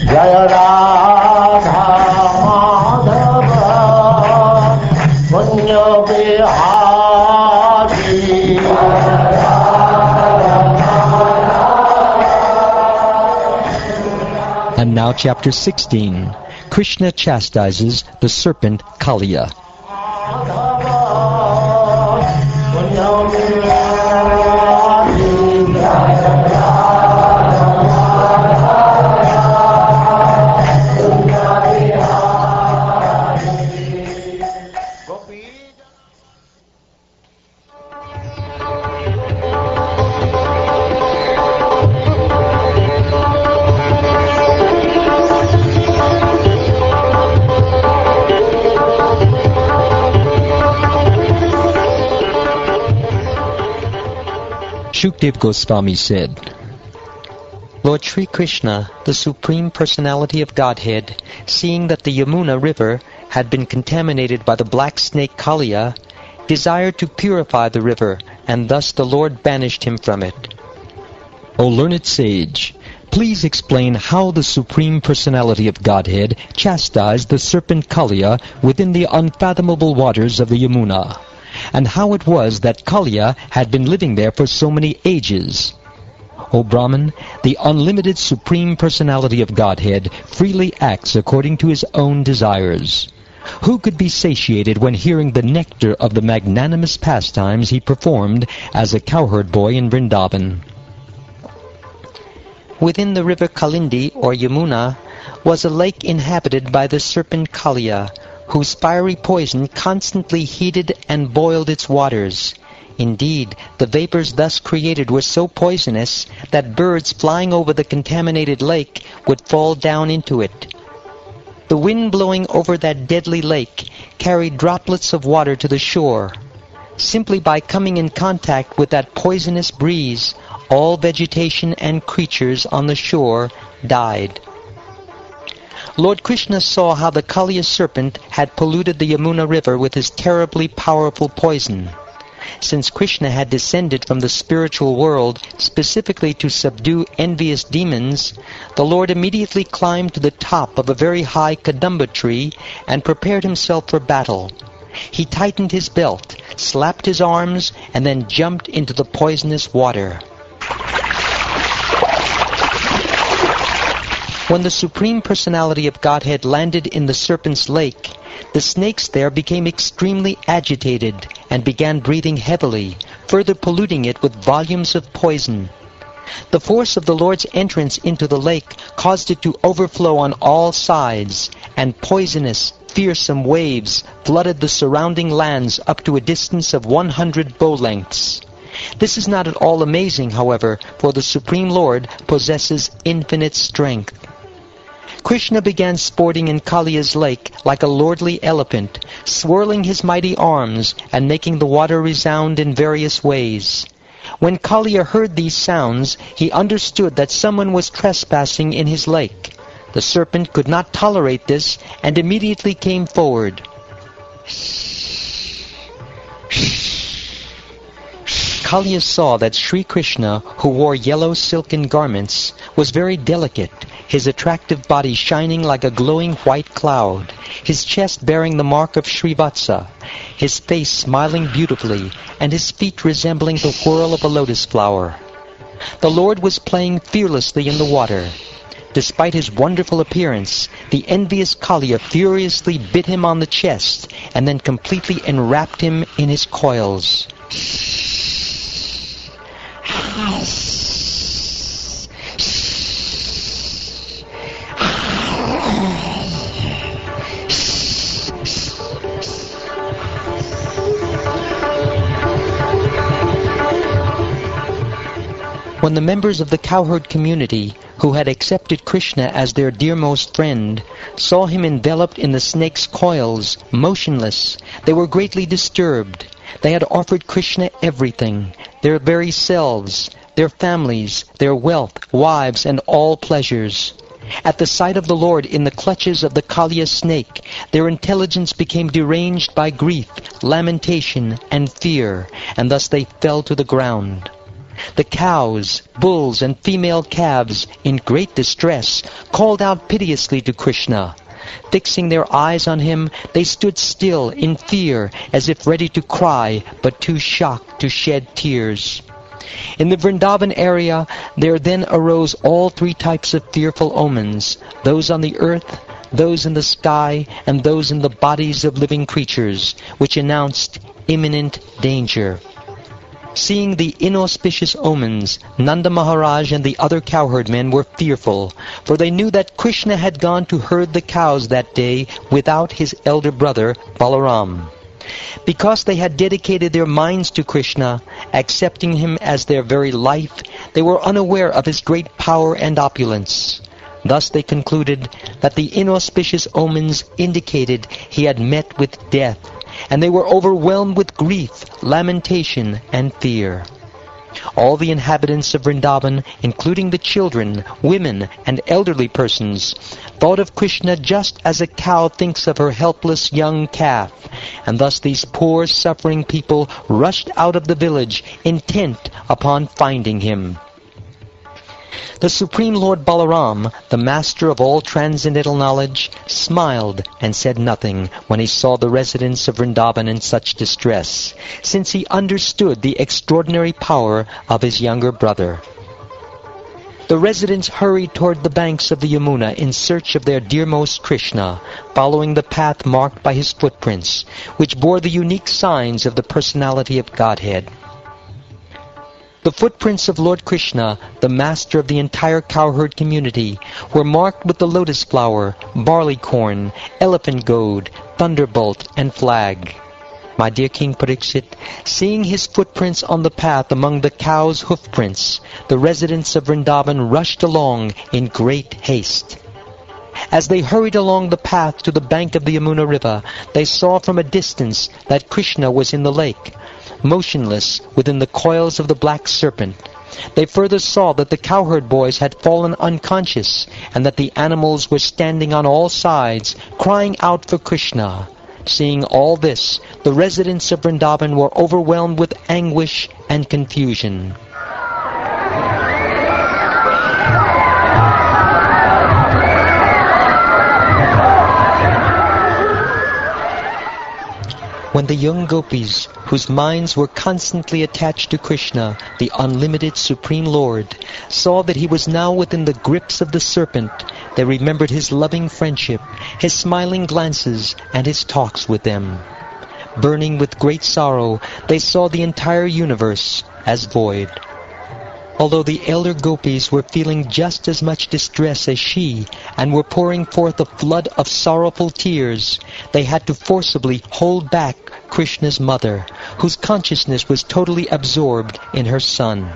Jaya Radha Madhava Punya Bihari. And now chapter 16. Krsna Chastises the Serpent Kaliya. Shukdev Goswami said, Lord Sri Krishna, the Supreme Personality of Godhead, seeing that the Yamuna river had been contaminated by the black snake Kaliya, desired to purify the river, and thus the Lord banished him from it. O learned sage, please explain how the Supreme Personality of Godhead chastised the serpent Kaliya within the unfathomable waters of the Yamuna, and how it was that Kaliya had been living there for so many ages. O Brahman, the unlimited Supreme Personality of Godhead freely acts according to his own desires. Who could be satiated when hearing the nectar of the magnanimous pastimes he performed as a cowherd boy in Vrindavan? Within the river Kalindi, or Yamuna, was a lake inhabited by the serpent Kaliya, whose fiery poison constantly heated and boiled its waters. Indeed, the vapors thus created were so poisonous that birds flying over the contaminated lake would fall down into it. The wind blowing over that deadly lake carried droplets of water to the shore. Simply by coming in contact with that poisonous breeze, all vegetation and creatures on the shore died. Lord Krishna saw how the Kaliya serpent had polluted the Yamuna river with his terribly powerful poison. Since Krishna had descended from the spiritual world specifically to subdue envious demons, the Lord immediately climbed to the top of a very high kadamba tree and prepared himself for battle. He tightened his belt, slapped his arms, and then jumped into the poisonous water. When the Supreme Personality of Godhead landed in the Serpent's Lake, the snakes there became extremely agitated and began breathing heavily, further polluting it with volumes of poison. The force of the Lord's entrance into the lake caused it to overflow on all sides, and poisonous, fearsome waves flooded the surrounding lands up to a distance of 100 bow lengths. This is not at all amazing, however, for the Supreme Lord possesses infinite strength. Krishna began sporting in Kaliya's lake like a lordly elephant, swirling his mighty arms and making the water resound in various ways. When Kaliya heard these sounds, he understood that someone was trespassing in his lake. The serpent could not tolerate this and immediately came forward. Kaliya saw that Sri Krishna, who wore yellow silken garments, was very delicate, his attractive body shining like a glowing white cloud, his chest bearing the mark of Srivatsa, his face smiling beautifully, and his feet resembling the whorl of a lotus flower. The Lord was playing fearlessly in the water. Despite his wonderful appearance, the envious Kaliya furiously bit him on the chest and then completely enwrapped him in his coils. When the members of the cowherd community, who had accepted Krishna as their dearmost friend, saw him enveloped in the snake's coils, motionless, they were greatly disturbed. They had offered Krishna everything, their very selves, their families, their wealth, wives, and all pleasures. At the sight of the Lord in the clutches of the Kaliya snake, their intelligence became deranged by grief, lamentation, and fear, and thus they fell to the ground. the cows, bulls, and female calves, in great distress, called out piteously to Krishna. Fixing their eyes on him, they stood still in fear, as if ready to cry, but too shocked to shed tears. In the Vrindavan area, there then arose all three types of fearful omens, those on the earth, those in the sky, and those in the bodies of living creatures, which announced imminent danger. Seeing the inauspicious omens, Nanda Maharaj and the other cowherd men were fearful, for they knew that Krishna had gone to herd the cows that day without his elder brother, Balaram. Because they had dedicated their minds to Krishna, accepting him as their very life, they were unaware of his great power and opulence. Thus they concluded that the inauspicious omens indicated he had met with death, and they were overwhelmed with grief, lamentation, and fear. All the inhabitants of Vrindavan, including the children, women, and elderly persons, thought of Krishna just as a cow thinks of her helpless young calf, and thus these poor suffering people rushed out of the village, intent upon finding him. The Supreme Lord Balaram, the master of all transcendental knowledge, smiled and said nothing when he saw the residents of Vrindavan in such distress, since he understood the extraordinary power of his younger brother. The residents hurried toward the banks of the Yamuna in search of their dearmost Krishna, following the path marked by his footprints, which bore the unique signs of the personality of Godhead. The footprints of Lord Krishna, the master of the entire cowherd community, were marked with the lotus flower, barley corn, elephant goad, thunderbolt, and flag. My dear King Parikshit, seeing his footprints on the path among the cows' hoofprints, the residents of Vrindavan rushed along in great haste. As they hurried along the path to the bank of the Yamuna river, they saw from a distance that Krishna was in the lake, motionless within the coils of the black serpent. They further saw that the cowherd boys had fallen unconscious, and that the animals were standing on all sides, crying out for Krishna. Seeing all this, the residents of Vrindavan were overwhelmed with anguish and confusion. When the young gopis, whose minds were constantly attached to Krishna, the unlimited Supreme Lord, saw that he was now within the grips of the serpent, they remembered his loving friendship, his smiling glances, and his talks with them. Burning with great sorrow, they saw the entire universe as void. Although the elder gopis were feeling just as much distress as she, and were pouring forth a flood of sorrowful tears, they had to forcibly hold back Krishna's mother, whose consciousness was totally absorbed in her son.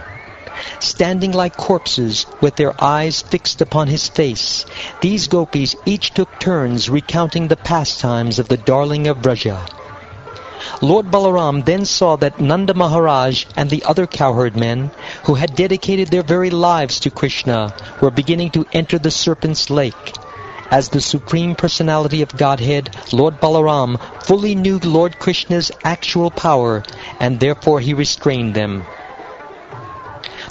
Standing like corpses, with their eyes fixed upon his face, these gopis each took turns recounting the pastimes of the darling of Vraja. Lord Balaram then saw that Nanda Maharaj and the other cowherd men, who had dedicated their very lives to Krishna, were beginning to enter the serpent's lake. As the Supreme Personality of Godhead, Lord Balaram fully knew Lord Krishna's actual power, and therefore he restrained them.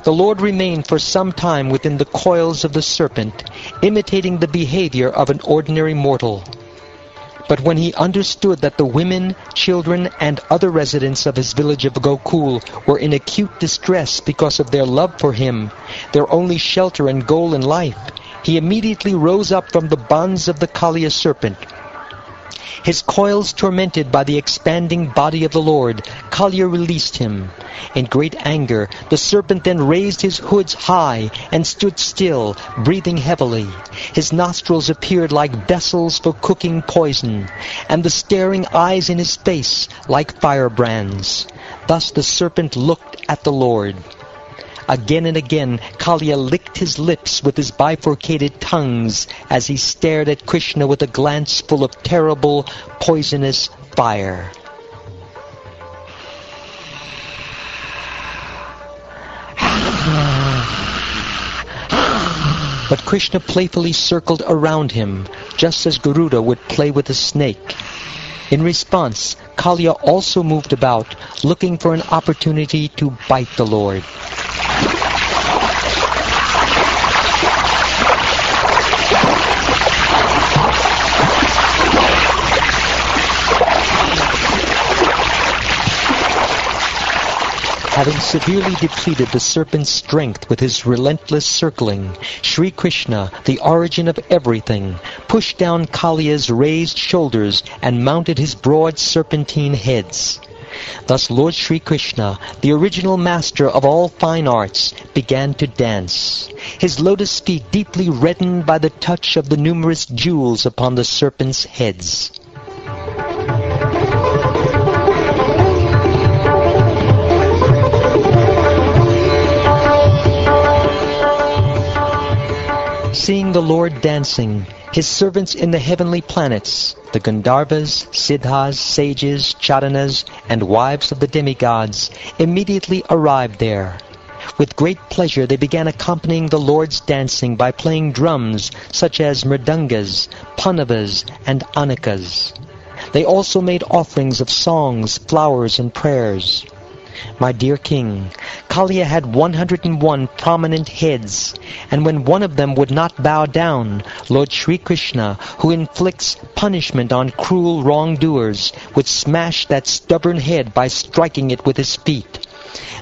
The Lord remained for some time within the coils of the serpent, imitating the behavior of an ordinary mortal. But when he understood that the women, children, and other residents of his village of Gokul were in acute distress because of their love for him, their only shelter and goal in life, he immediately rose up from the bonds of the Kaliya serpent. His coils tormented by the expanding body of the Lord, Kaliya released him. In great anger, the serpent then raised his hoods high and stood still, breathing heavily. His nostrils appeared like vessels for cooking poison, and the staring eyes in his face like firebrands. Thus the serpent looked at the Lord. Again and again, Kaliya licked his lips with his bifurcated tongues as he stared at Krishna with a glance full of terrible, poisonous fire. But Krishna playfully circled around him, just as Garuda would play with a snake. In response, Kaliya also moved about, looking for an opportunity to bite the Lord. Having severely depleted the serpent's strength with his relentless circling, Sri Krishna, the origin of everything, pushed down Kaliya's raised shoulders and mounted his broad serpentine heads. Thus Lord Sri Krishna, the original master of all fine arts, began to dance, his lotus feet deeply reddened by the touch of the numerous jewels upon the serpents' heads. Seeing the Lord dancing, his servants in the heavenly planets, the Gandharvas, Siddhas, sages, Chadanas, and wives of the demigods, immediately arrived there. With great pleasure they began accompanying the Lord's dancing by playing drums such as mridangas, panavas, and anakas. They also made offerings of songs, flowers, and prayers. My dear king, Kaliya had 101 prominent heads, and when one of them would not bow down, Lord Sri Krishna, who inflicts punishment on cruel wrongdoers, would smash that stubborn head by striking it with his feet.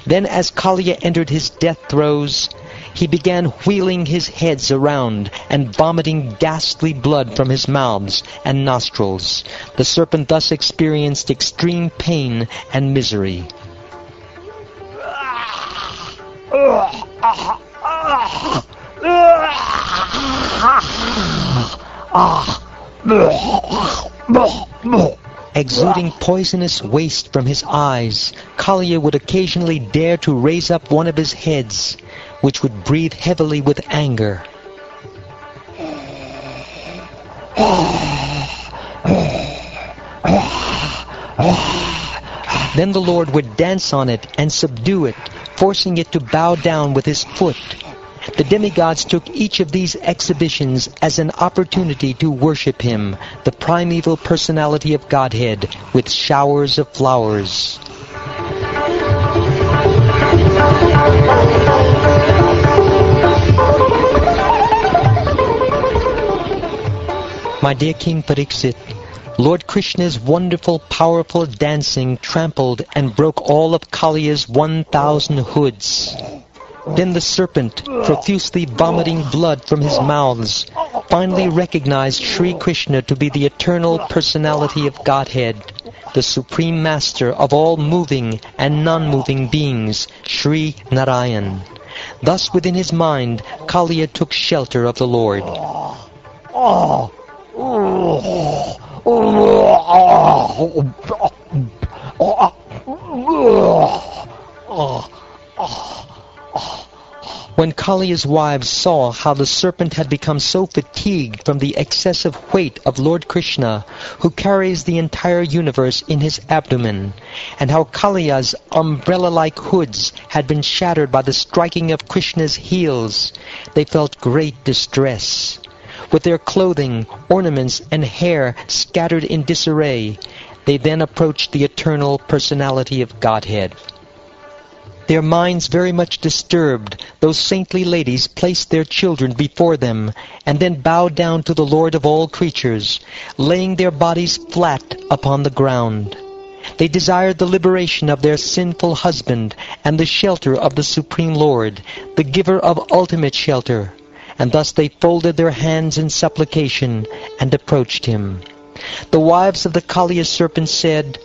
Then as Kaliya entered his death throes, he began wheeling his heads around and vomiting ghastly blood from his mouths and nostrils. The serpent thus experienced extreme pain and misery. Exuding poisonous waste from his eyes, Kaliya would occasionally dare to raise up one of his heads, which would breathe heavily with anger. Then the Lord would dance on it and subdue it, forcing it to bow down with his foot. The demigods took each of these exhibitions as an opportunity to worship him, the primeval personality of Godhead, with showers of flowers. My dear King Pariksit, Lord Krishna's wonderful, powerful dancing trampled and broke all of Kaliya's 1,000 hoods. Then the serpent, profusely vomiting blood from his mouths, finally recognized Sri Krishna to be the eternal personality of Godhead, the supreme master of all moving and non-moving beings, Sri Narayan. Thus within his mind, Kaliya took shelter of the Lord. When Kaliya's wives saw how the serpent had become so fatigued from the excessive weight of Lord Krishna, who carries the entire universe in his abdomen, and how Kaliya's umbrella-like hoods had been shattered by the striking of Krishna's heels, they felt great distress. With their clothing, ornaments, and hair scattered in disarray, they then approached the eternal personality of Godhead. Their minds very much disturbed, those saintly ladies placed their children before them, and then bowed down to the Lord of all creatures, laying their bodies flat upon the ground. They desired the liberation of their sinful husband and the shelter of the Supreme Lord, the giver of ultimate shelter, and thus they folded their hands in supplication and approached him. The wives of the Kaliya serpent said,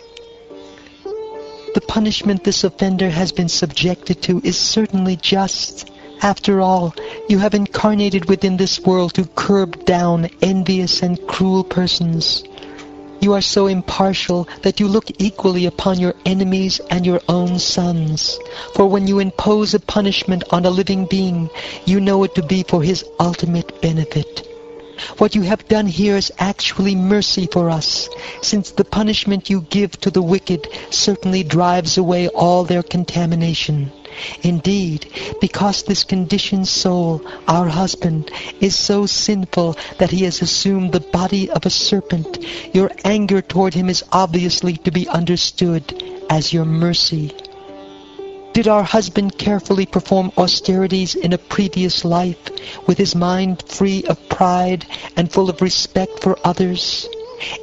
"The punishment this offender has been subjected to is certainly just. After all, you have incarnated within this world to curb down envious and cruel persons. You are so impartial that you look equally upon your enemies and your own sons. For when you impose a punishment on a living being, you know it to be for his ultimate benefit. What you have done here is actually mercy for us, since the punishment you give to the wicked certainly drives away all their contamination. Indeed, because this conditioned soul, our husband, is so sinful that he has assumed the body of a serpent, your anger toward him is obviously to be understood as your mercy." Did our husband carefully perform austerities in a previous life, with his mind free of pride and full of respect for others?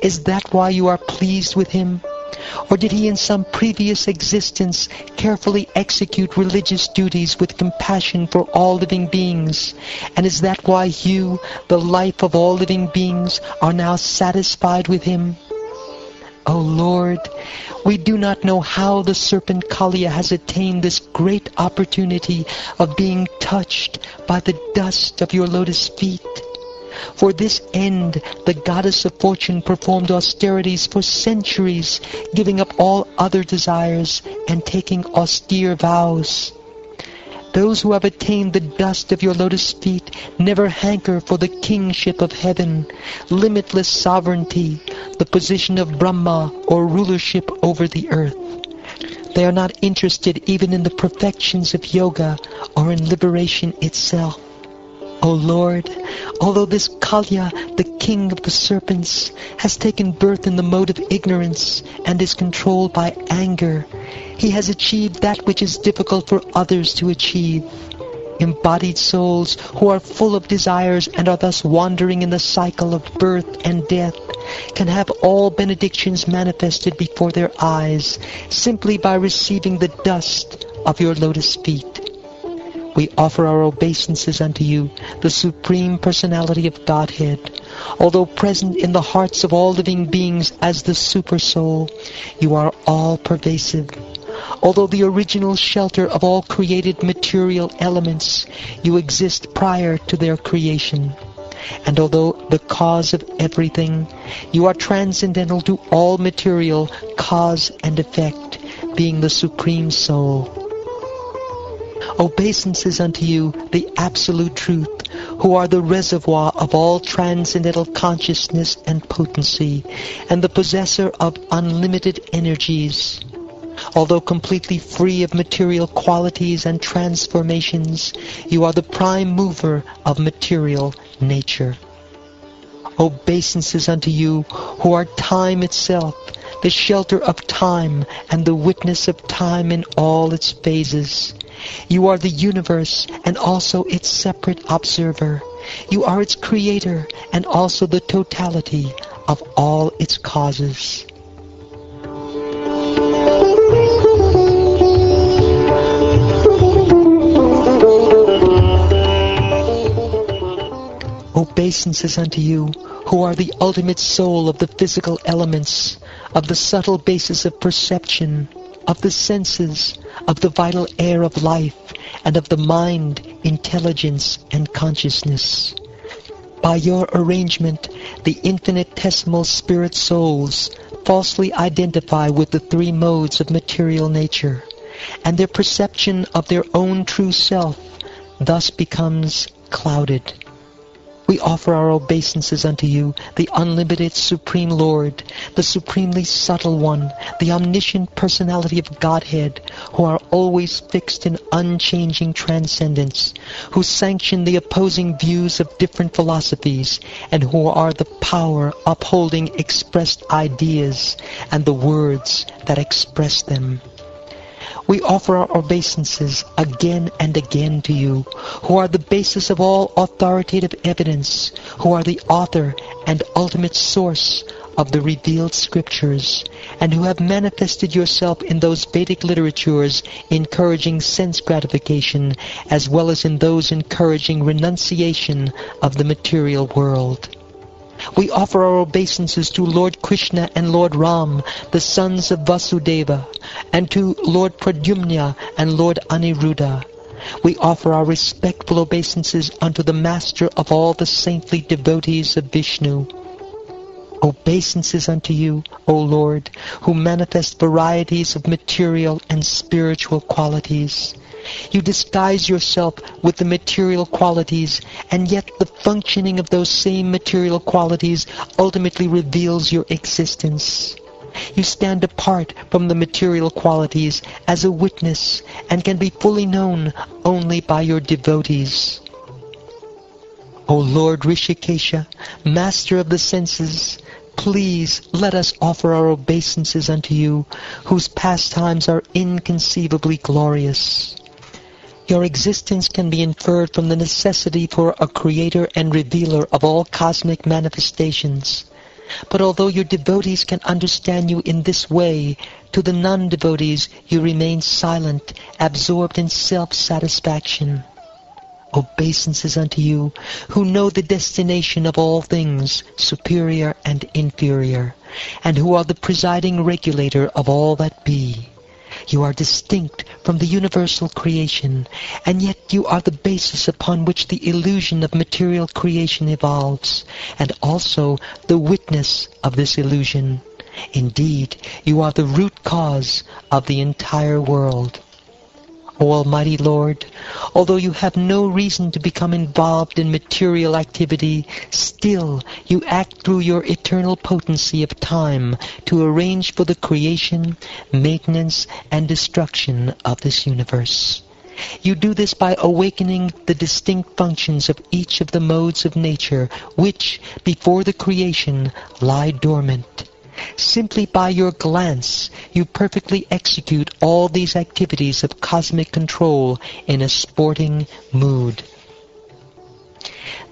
Is that why you are pleased with him? Or did he in some previous existence carefully execute religious duties with compassion for all living beings? And is that why you, the life of all living beings, are now satisfied with him? O Lord, we do not know how the Serpent Kaliya has attained this great opportunity of being touched by the dust of your lotus feet. For this end, the goddess of fortune performed austerities for centuries, giving up all other desires and taking austere vows. Those who have attained the dust of your lotus feet never hanker for the kingship of heaven, limitless sovereignty, the position of Brahma, or rulership over the earth. They are not interested even in the perfections of yoga or in liberation itself. O Lord, although this Kaliya, the king of the serpents, has taken birth in the mode of ignorance and is controlled by anger, he has achieved that which is difficult for others to achieve. Embodied souls who are full of desires and are thus wandering in the cycle of birth and death can have all benedictions manifested before their eyes simply by receiving the dust of your lotus feet. We offer our obeisances unto you, the Supreme Personality of Godhead. Although present in the hearts of all living beings as the Super Soul, you are all-pervasive. Although the original shelter of all created material elements, you exist prior to their creation. And although the cause of everything, you are transcendental to all material cause and effect, being the Supreme Soul. Obeisances unto you, the Absolute Truth, who are the reservoir of all transcendental consciousness and potency, and the possessor of unlimited energies. Although completely free of material qualities and transformations, you are the prime mover of material nature. Obeisances unto you, who are time itself, the shelter of time and the witness of time in all its phases. You are the universe and also its separate observer. You are its creator and also the totality of all its causes. Obeisances unto you, who are the ultimate soul of the physical elements, of the subtle basis of perception, of the senses, of the vital air of life, and of the mind, intelligence, and consciousness. By your arrangement, the infinitesimal spirit souls falsely identify with the three modes of material nature, and their perception of their own true self thus becomes clouded. We offer our obeisances unto you, the unlimited Supreme Lord, the supremely subtle one, the omniscient personality of Godhead, who are always fixed in unchanging transcendence, who sanction the opposing views of different philosophies, and who are the power upholding expressed ideas and the words that express them. We offer our obeisances again and again to you, who are the basis of all authoritative evidence, who are the author and ultimate source of the revealed scriptures, and who have manifested yourself in those Vedic literatures encouraging sense gratification, as well as in those encouraging renunciation of the material world. We offer our obeisances to Lord Krishna and Lord Ram, the sons of Vasudeva, and to Lord Pradyumna and Lord Aniruddha. We offer our respectful obeisances unto the Master of all the saintly devotees of Vishnu. Obeisances unto you, O Lord, who manifest varieties of material and spiritual qualities. You disguise yourself with the material qualities, and yet the functioning of those same material qualities ultimately reveals your existence. You stand apart from the material qualities as a witness, and can be fully known only by your devotees. O Lord Rishikesha, master of the senses, please let us offer our obeisances unto you, whose pastimes are inconceivably glorious. Your existence can be inferred from the necessity for a creator and revealer of all cosmic manifestations. But although your devotees can understand you in this way, to the non-devotees you remain silent, absorbed in self-satisfaction. Obeisances unto you, who know the destination of all things, superior and inferior, and who are the presiding regulator of all that be. You are distinct from the universal creation, and yet you are the basis upon which the illusion of material creation evolves, and also the witness of this illusion. Indeed, you are the root cause of the entire world. O Almighty Lord, although you have no reason to become involved in material activity, still you act through your eternal potency of time to arrange for the creation, maintenance, and destruction of this universe. You do this by awakening the distinct functions of each of the modes of nature which, before the creation, lie dormant. Simply by your glance, you perfectly execute all these activities of cosmic control in a sporting mood.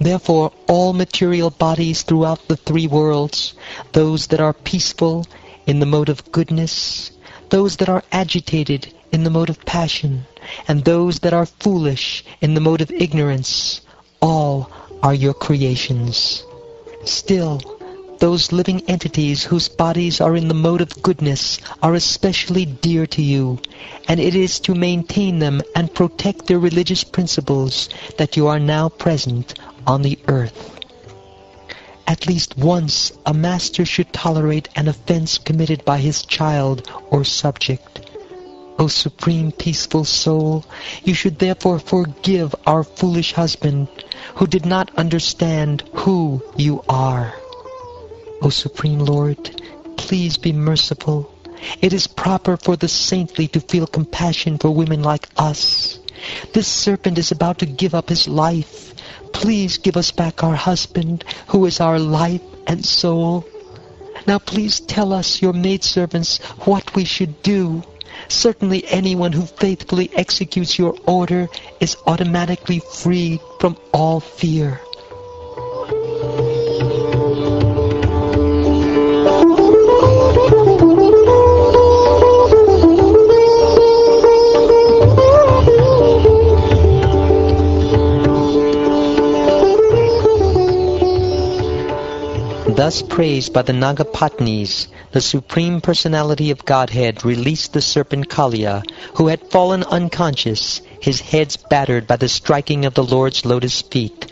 Therefore, all material bodies throughout the three worlds, those that are peaceful in the mode of goodness, those that are agitated in the mode of passion, and those that are foolish in the mode of ignorance, all are your creations. Still, those living entities whose bodies are in the mode of goodness are especially dear to you, and it is to maintain them and protect their religious principles that you are now present on the earth. At least once a master should tolerate an offense committed by his child or subject. O supreme peaceful soul, you should therefore forgive our foolish husband, who did not understand who you are. O Supreme Lord, please be merciful. It is proper for the saintly to feel compassion for women like us. This serpent is about to give up his life. Please give us back our husband, who is our life and soul. Now please tell us, your maidservants, what we should do. Certainly anyone who faithfully executes your order is automatically freed from all fear. Thus praised by the Nagapatnis, the Supreme Personality of Godhead released the Serpent Kaliya, who had fallen unconscious, his head battered by the striking of the Lord's lotus feet.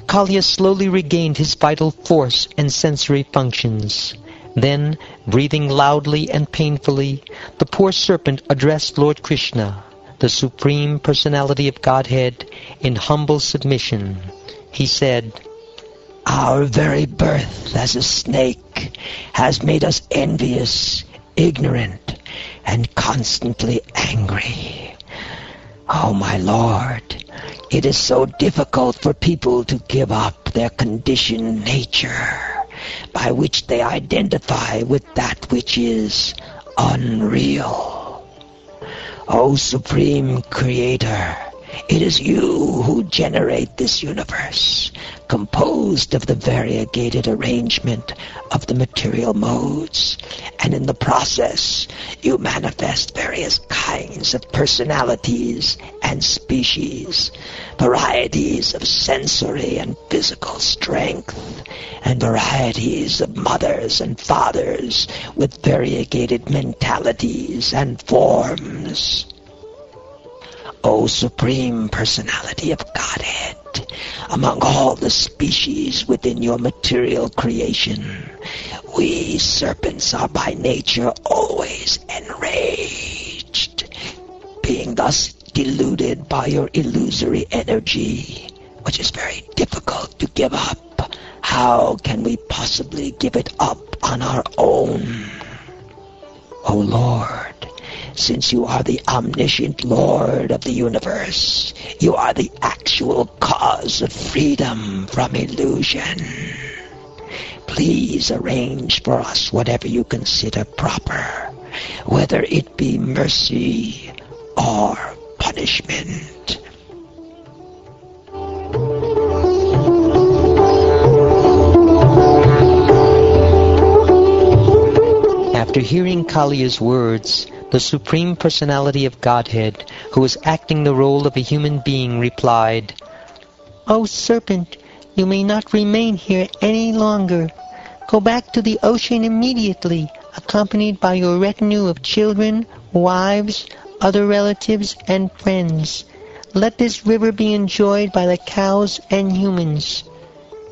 Kaliya slowly regained his vital force and sensory functions. Then, breathing loudly and painfully, the poor serpent addressed Lord Krishna, the Supreme Personality of Godhead, in humble submission. He said, "Our very birth as a snake has made us envious, ignorant, and constantly angry. Oh, my Lord, it is so difficult for people to give up their conditioned nature, by which they identify with that which is unreal. O Supreme Creator, it is you who generate this universe, composed of the variegated arrangement of the material modes, and in the process you manifest various kinds of personalities and species, varieties of sensory and physical strength, and varieties of mothers and fathers with variegated mentalities and forms. O Supreme Personality of Godhead, among all the species within your material creation, we serpents are by nature always enraged, being thus deluded by your illusory energy, which is very difficult to give up. How can we possibly give it up on our own? O Lord, since you are the omniscient Lord of the universe, you are the actual cause of freedom from illusion. Please arrange for us whatever you consider proper, whether it be mercy or punishment. After hearing Kaliya's words, the Supreme Personality of Godhead, who was acting the role of a human being, replied, "O serpent, you may not remain here any longer. Go back to the ocean immediately, accompanied by your retinue of children, wives, other relatives, and friends. Let this river be enjoyed by the cows and humans.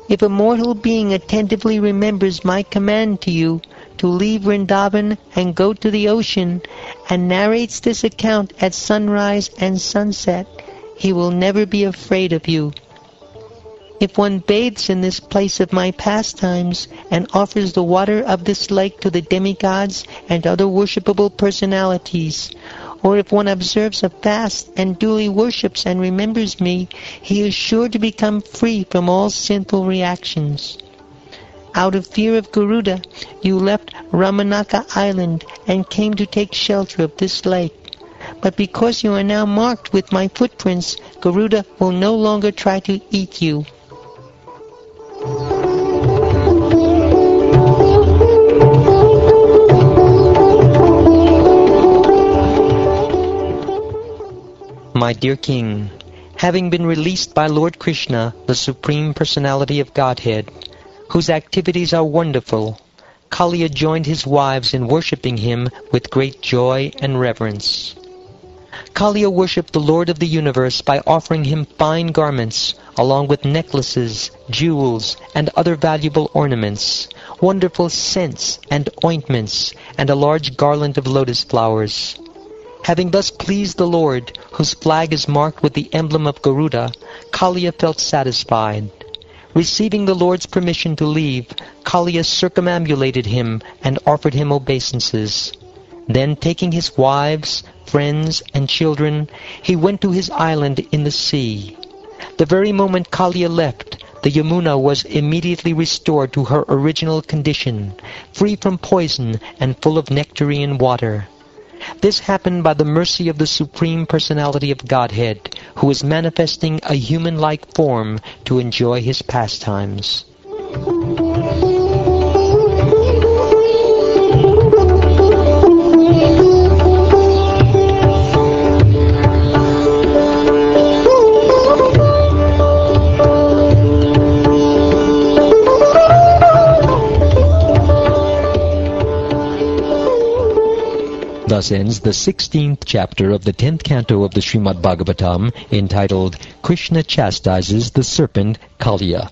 If a mortal being attentively remembers my command to you to leave Vrindavan and go to the ocean, and narrates this account at sunrise and sunset, he will never be afraid of you. If one bathes in this place of my pastimes and offers the water of this lake to the demigods and other worshipable personalities, or if one observes a fast and duly worships and remembers me, he is sure to become free from all sinful reactions. Out of fear of Garuda, you left Ramanaka Island and came to take shelter of this lake. But because you are now marked with my footprints, Garuda will no longer try to eat you." My dear King, having been released by Lord Krishna, the Supreme Personality of Godhead, whose activities are wonderful, Kaliya joined his wives in worshipping him with great joy and reverence. Kaliya worshipped the Lord of the universe by offering him fine garments, along with necklaces, jewels, and other valuable ornaments, wonderful scents and ointments, and a large garland of lotus flowers. Having thus pleased the Lord, whose flag is marked with the emblem of Garuda, Kaliya felt satisfied. Receiving the Lord's permission to leave, Kaliya circumambulated him and offered him obeisances. Then, taking his wives, friends, and children, he went to his island in the sea. The very moment Kaliya left, the Yamuna was immediately restored to her original condition, free from poison and full of nectarine water. This happened by the mercy of the Supreme Personality of Godhead, who is manifesting a human-like form to enjoy his pastimes. Thus ends the 16th chapter of the 10th canto of the Srimad Bhagavatam, entitled Krsna Chastises the Serpent Kaliya.